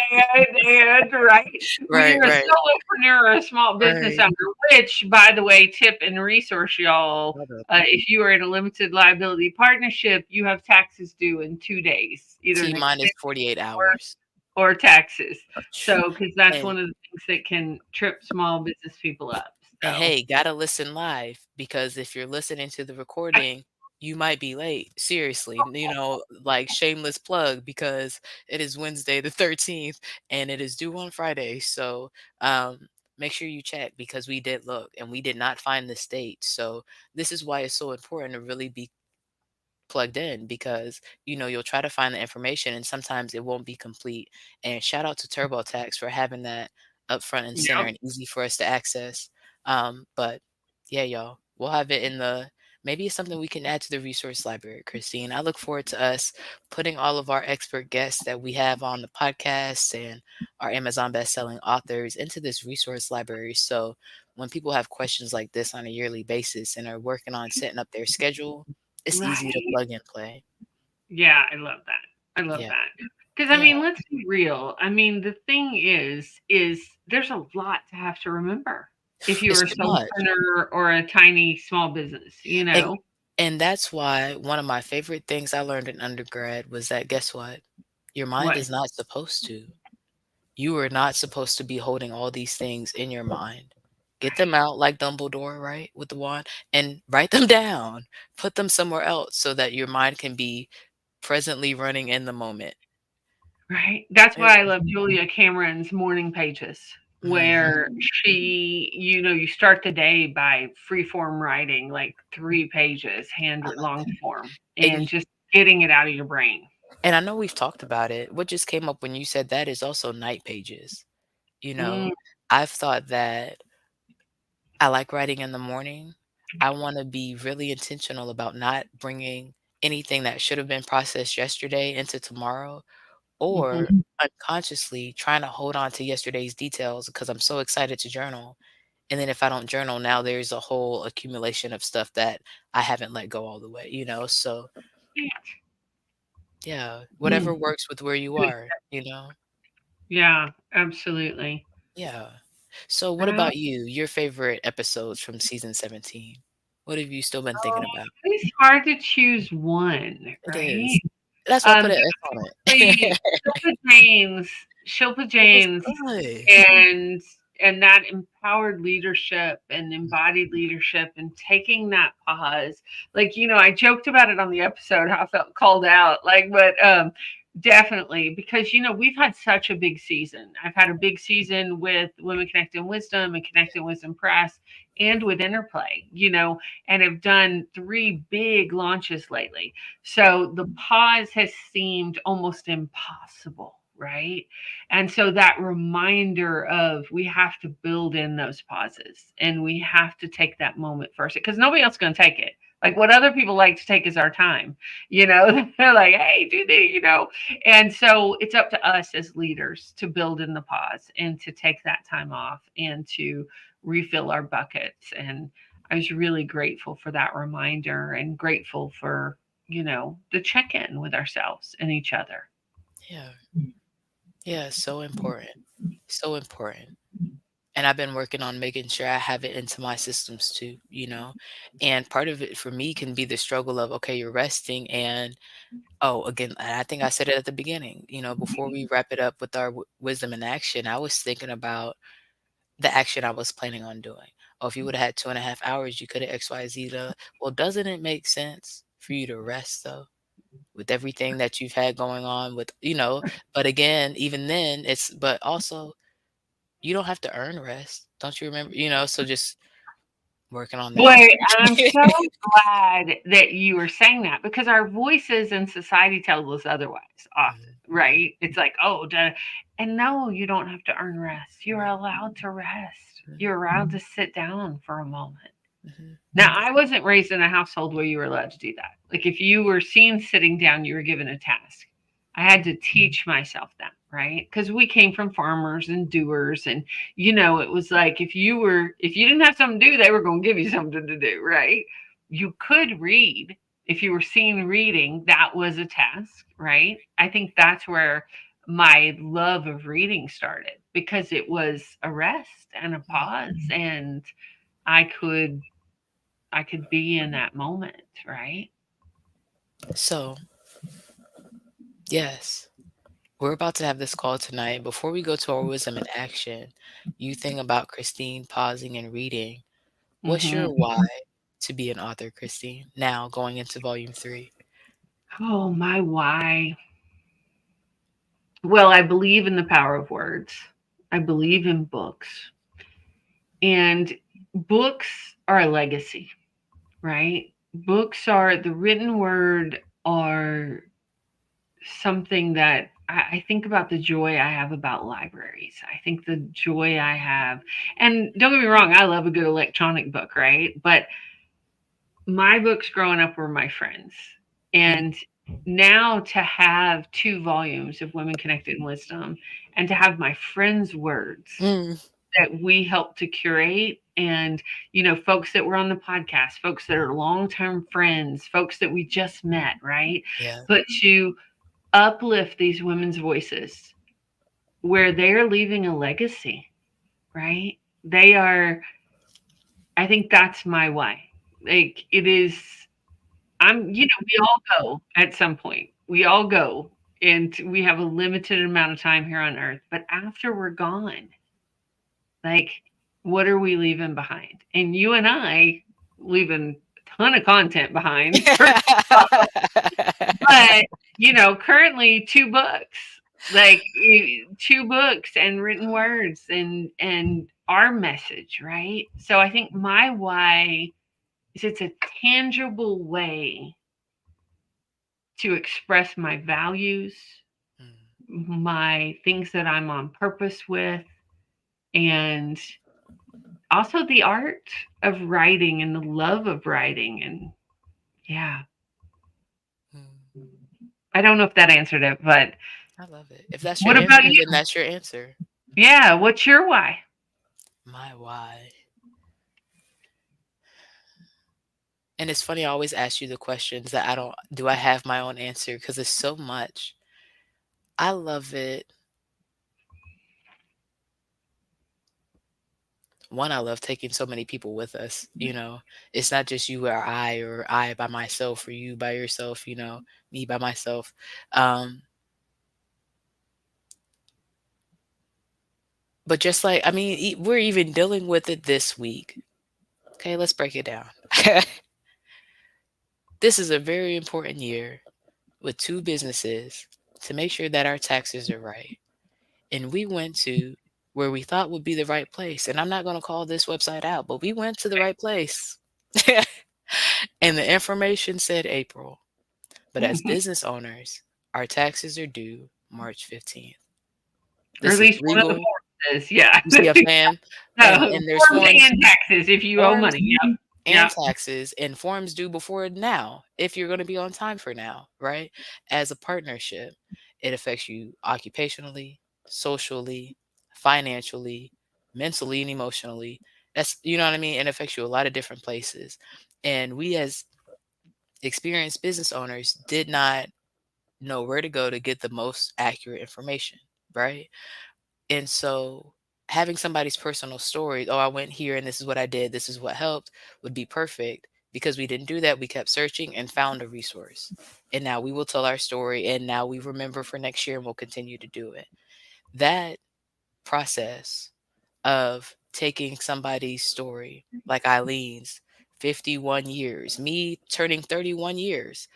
right? When right, you're a right, solopreneur or a small business right. owner, which, by the way, tip and resource, y'all, Love it. if you are in a limited liability partnership, you have taxes due in 2 days, either T an minus extension 48 or hours. or taxes. Ach, So, because that's And one of the things that can trip small business people up. And So, hey, gotta listen live because if you're listening to the recording, you might be late. Seriously, you know, like shameless plug because it is Wednesday the 13th and it is due on Friday. So make sure you check because we did look and we did not find the state. So this is why it's so important to really be plugged in because you know you'll try to find the information and sometimes it won't be complete. And shout out to TurboTax for having that up front and center yep. and easy for us to access. But yeah, y'all, we'll have it in the maybe it's something we can add to the resource library, Christine. I look forward to us putting all of our expert guests that we have on the podcast and our Amazon best-selling authors into this resource library. So when people have questions like this on a yearly basis and are working on setting up their schedule, it's easy to Right. plug and play. Yeah, I love that. I love Yeah. that. Because I Yeah. mean, let's be real. I mean, the thing is there's a lot to have to remember if It's you're a too much. solopreneur or a tiny small business, you And know? and that's why one of my favorite things I learned in undergrad was that guess what? Your mind What? is not supposed to. You are not supposed to be holding all these things in your mind. Get them Right. out like Dumbledore, right, with the wand, and write them down. Put them somewhere else so that your mind can be presently running in the moment. Right. That's Right? why I love Julia Cameron's morning pages, where Mhm. you start the day by free form writing, like 3 pages, I like long that. form, And and just getting it out of your brain. and I know we've talked about it. What just came up when you said that is also night pages. You Mm, know, I've thought that I like writing in the morning. I wanna be really intentional about not bringing anything that should have been processed yesterday into tomorrow, or mhm. unconsciously trying to hold on to yesterday's details because I'm so excited to journal. And then if I don't journal, now there's a whole accumulation of stuff that I haven't let go all the way, you know? So, yeah, whatever Mm, works with where you good. are, you know? Yeah, absolutely. Yeah. So what Uh, about you? Your favorite episodes from season 17? What have you still been oh, thinking about? it's hard to choose one, It right? is. That's why I put an S on Definitely it. Shilpa It was James, good. and that empowered leadership and embodied leadership and taking that pause. Like, I joked about it on the episode how I felt called out. Like, but definitely because we've had such a big season. I've had a big season with Women Connecting Wisdom and Connecting Wisdom Press and with Interplay, and have done 3 big launches lately. So the pause has seemed almost impossible, right? And so that reminder of we have to build in those pauses and we have to take that moment first because nobody else is going to take it. Like what other people like to take is our time, They're like, hey, do the. And so it's up to us as leaders to build in the pause and to take that time off and to refill our buckets. And I was really grateful for that reminder and grateful for the check in with ourselves and each other. Yeah. Yeah, so important. So important. And I've been working on making sure I have it into my systems too, you know? And part of it for me can be the struggle of, okay, you're resting and oh, again, and I think I said it at the beginning, before we wrap it up with our wisdom in action, I was thinking about the action I was planning on doing. Oh, if you would have had 2.5 hours, you could have XYZ to, well, doesn't it make sense for you to rest though? With everything that you've had going on but again, even then but also you don't have to earn rest. Don't you remember? So just working on Boy, that. I'm so glad that you were saying that because our voices in society tells us otherwise often, Mhm, right? It's like, oh, duh. And no, you don't have to earn rest. You're allowed to rest. mhm, You're allowed to sit down for a moment. mhm, Now, I wasn't raised in a household where you were allowed to do that. Like, if you were seen sitting down, you were given a task. I had to teach myself that, right? Because we came from farmers and doers, and it was like if you didn't have something to do, they were going to give you something to do, right? You could read. If you were seen reading, that was a task, right? I think that's where my love of reading started because it was a rest and a mhm. pause, and I could I could be in that moment, right? So, yes, we're about to have this call tonight. Before we go to our wisdom in action, you think about Christine pausing and reading. What's your Hmm. why to be an author, Christine? Now going into volume 3. Oh, my why. Well, I believe in the power of words. I believe in books. And books are a legacy, right? Books are the written word are something that I think about the joy I have about libraries. I think the joy I have, and don't get me wrong, I love a good electronic book, right? But my books growing up were my friends. Mm, And now to have two volumes of Women Connected in Wisdom and to have my friends' words mm, that we helped to curate and folks that were on the podcast, folks that are long-term friends, folks that we just met, right? yeah. But to uplift these women's voices where they're leaving a legacy, right? They are, I think that's my why. Like it is, we all go at some point. We all go and we have a limited amount of time here on earth, but after we're gone, like what are we leaving behind? And you and I leaving a ton of content behind for, but currently two books, like two books and written words and our message, right? So I think my why is it's a tangible way to express my values, Mm, my things that I'm on purpose with, and also the art of writing and the love of writing. And yeah, mm. I don't know if that answered it, but I love it. If that's your what about answer, then you? that's your answer. Yeah, what's your why? My why. And it's funny, I always ask you the questions that I don't do I have my own answer because it's so much. I love it. One, I love taking so many people with us, you know. It's not just you or I by myself or you by yourself, me by myself. Um, but just like, I mean, we're even dealing with it this week. Okay, let's break it down. This is a very important year with two businesses to make sure that our taxes are right. And we went to where we thought would be the right place. And I'm not going to call this website out, but we went to the right place. And the information said April. But as Mhm. business owners, our taxes are due March 15th. Or at This is least one of the legal. forms is, yeah. You see what I'm saying? And No, and there's forms forms and taxes if you owe forms money. Yep. and Yep. taxes and forms due before now, if you're going to be on time for now, right? As a partnership, it affects you occupationally, socially, financially, mentally, and emotionally. That's, you know what I mean? It affects you a lot of different places. And we, as experienced business owners, did not know where to go to get the most accurate information, right? And so having somebody's personal story, oh, I went here and this is what I did, this is what helped, would be perfect. Because we didn't do that, we kept searching and found a resource. And now we will tell our story and now we remember for next year and we'll continue to do it. That process of taking somebody's story, like Eileen's, 51 years, me turning 31 years,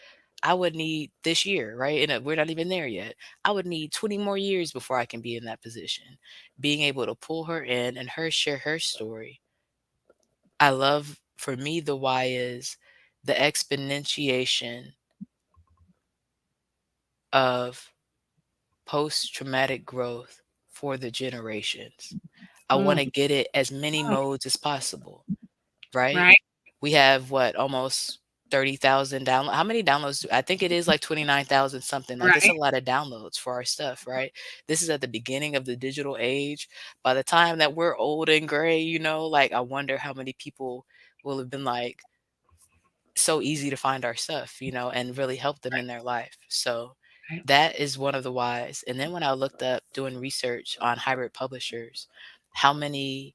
I would need this year, right? And we're not even there yet. I would need 20 more years before I can be in that position. Being able to pull her in and her share her story. I love, for me, the why is the exponentiation of post traumatic growth for the generations. I want Mm, to get it as many modes as possible, right? right. We have what, almost 30,000 downloads. How many downloads I think it is like 29,000 something. Like it's a Right. lot of downloads for our stuff, right? This is at the beginning of the digital age. By the time that we're old and gray, like I wonder how many people will have been like so easy to find our stuff, and really help them in their life. So Right. that is one of the whys. And then when I looked up doing research on hybrid publishers, how many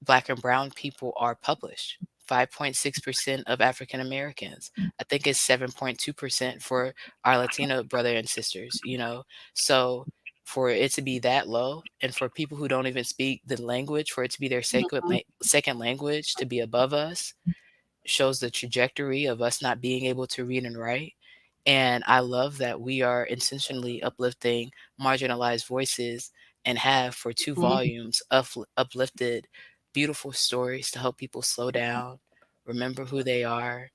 Black and brown people are published. 5.6% of African Americans. I think it's 7.2% for our Latino brother and sisters. So for it to be that low and for people who don't even speak the language, for it to be their Mhm. second language to be above us, shows the trajectory of us not being able to read and write. And I love that we are intentionally uplifting marginalized voices and have for two Mhm. volumes uplifted beautiful stories to help people slow down, remember who they are,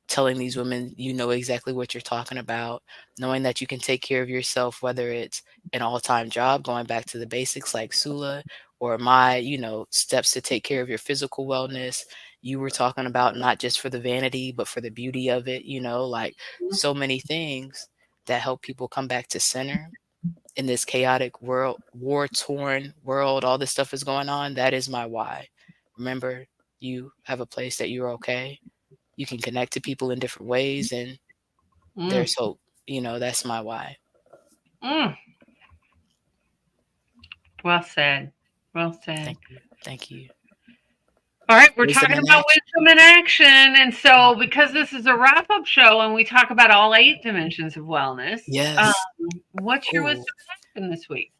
telling these women you know exactly what you're talking about, knowing that you can take care of yourself, whether it's an all-time job, going back to the basics like Sula, or my, steps to take care of your physical wellness. You were talking about not just for the vanity, but for the beauty of it, like so many things that help people come back to center in this chaotic world, war-torn world, all this stuff is going on. That is my why. Remember, you have a place that you're okay. You can connect to people in different ways, and Mm, there's hope. That's my why. mm. Well said. Well said. Thank you. Thank you. All right, we're Wisdom talking in about action. wisdom in action. And so, because this is a wrap up show and we talk about all eight dimensions of wellness, Yes. what's your wisdom Ooh. in action this week?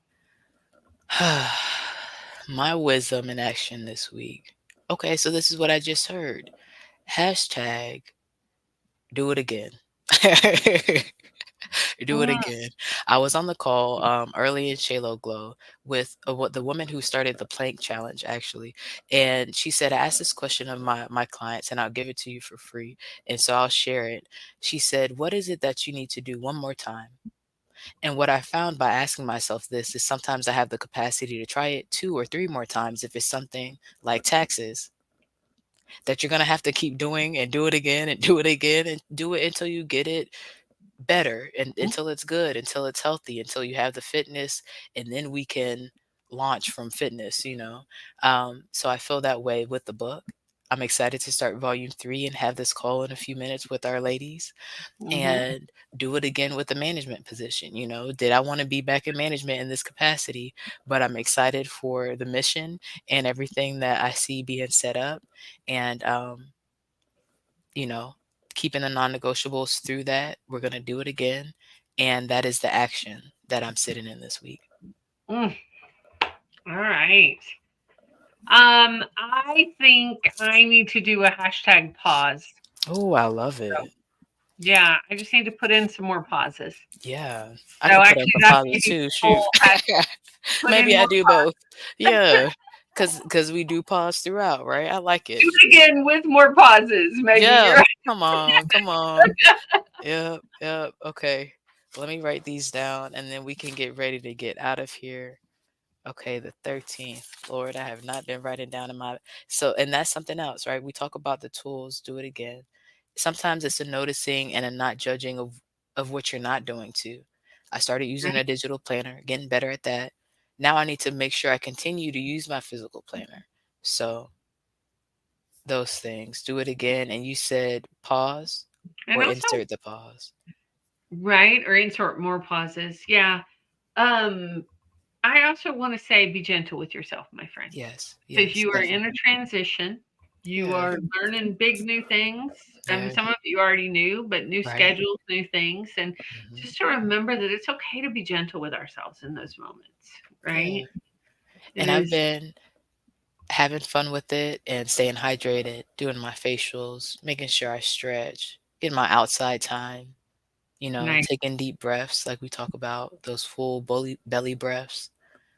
My wisdom in action this week. Okay, so this is what I just heard. Hashtag do it again. Do it Mm, again. I was on the call early in Shalo Glow with what the woman who started the plank challenge actually, and she said, "I asked this question of my clients, and I'll give it to you for free, and so I'll share it." She said, "What is it that you need to do one more time?" And what I found by asking myself this is sometimes I have the capacity to try it two or three more times if it's something like taxes that you're gonna have to keep doing and do it again and do it again and do it until you get it better and until it's good, until it's healthy, until you have the fitness, and then we can launch from fitness. So I feel that way with the book. I'm excited to start volume 3 and have this call in a few minutes with our ladies mm-hmm, and do it again with the management position. Did I want to be back in management in this capacity? But I'm excited for the mission and everything that I see being set up. And you know, keeping the non-negotiables through that. We're going to do it again. And that is the action that I'm sitting in this week. mm. All right. I think I need to do a hashtag pause. Oh, I love So, it. yeah, I just need to put in some more pauses. Yeah. I So could put up actually, a that's positive maybe too. the Shoot. whole hashtag. Put in Maybe I more do both. Yeah. Cause we do pause throughout, right? I like do it. it again with more pauses, Maggie. Yeah. You're Come on. Come on. Yep. Yep. Okay. Let me write these down and then we can get ready to get out of here. Okay, the 13th. Lord, I have not been writing down in my and that's something else, right? We talk about the tools, do it again. Sometimes it's a noticing and a not judging of what you're not doing too. I started using right. a digital planner, getting better at that. Now I need to make sure I continue to use my physical planner. So those things, do it again. And you said pause And or also, insert the pause. right, or insert more pauses. Yeah. Um, I also want to say be gentle with yourself, my friend, Yes, because yes, you are in a definitely. transition. You Yeah, are learning big new things. yeah, Some of it you already knew, but new right. schedules, new things. And Hmm. just to remember that it's okay to be gentle with ourselves in those moments, Yeah. right? It And I've is been having fun with it and staying hydrated, doing my facials, making sure I stretch, getting my outside time, nice, taking deep breaths like we talk about, those full belly breaths,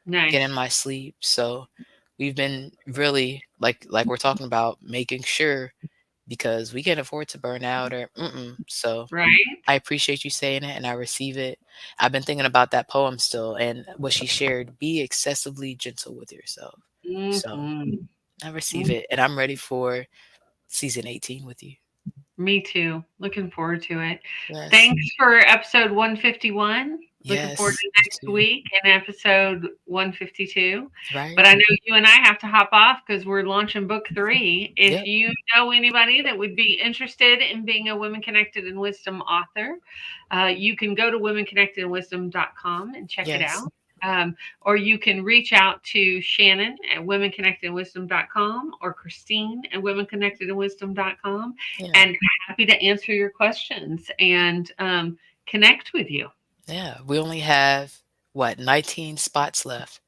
getting nice, my sleep. So we've been really like we're talking about making sure because we can't afford to burn out or So right? I appreciate you saying it and I receive it. I've been thinking about that poem still and what she shared, be excessively gentle with yourself. So Hmm. I receive it, and I'm ready for season 18 with you. Me too. Looking forward to it. Yes. Thanks for episode 151. Looking forward Yes, to you next too. week and episode 152. Right? But I know you and I have to hop off because we're launching book 3. If Yep. you know anybody that would be interested in being a Women Connected in Wisdom author, you can go to womenconnectedinwisdom.com and check it Yes. out. Or you can reach out to Shannon at womenconnectedinwisdom.com or Christine at womenconnectedinwisdom.com, Yeah. and happy to answer your questions and connect with you. Yeah. We only have what, 19 spots left.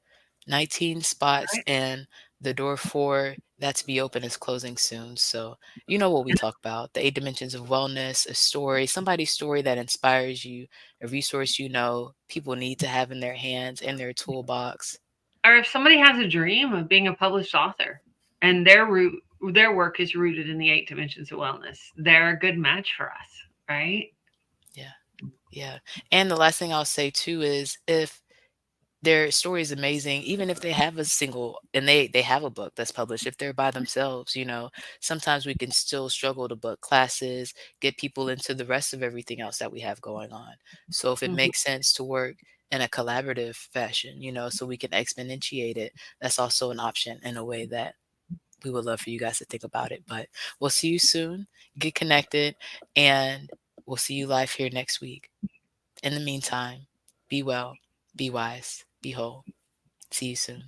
19 spots Right? and the door for that to be open is closing soon. So, you know what we talk about, the 8 dimensions of wellness, a story, somebody's story that inspires you, a resource people need to have in their hands, in their toolbox. Or if somebody has a dream of being a published author and their route their work is rooted in the 8 dimensions of wellness. They're a good match for us, right? Yeah. Yeah. And the last thing I'll say too is if their story is amazing, even if they have a single and they have a book that's published, if they're by themselves, sometimes we can still struggle to book classes, get people into the rest of everything else that we have going on. So if it Mhm. makes sense to work in a collaborative fashion, so we can exponentiate it, that's also an option in a way that we would love for you guys to think about it. But we'll see you soon. Get connected, and we'll see you live here next week. In the meantime, be well, be wise, be whole. See you soon.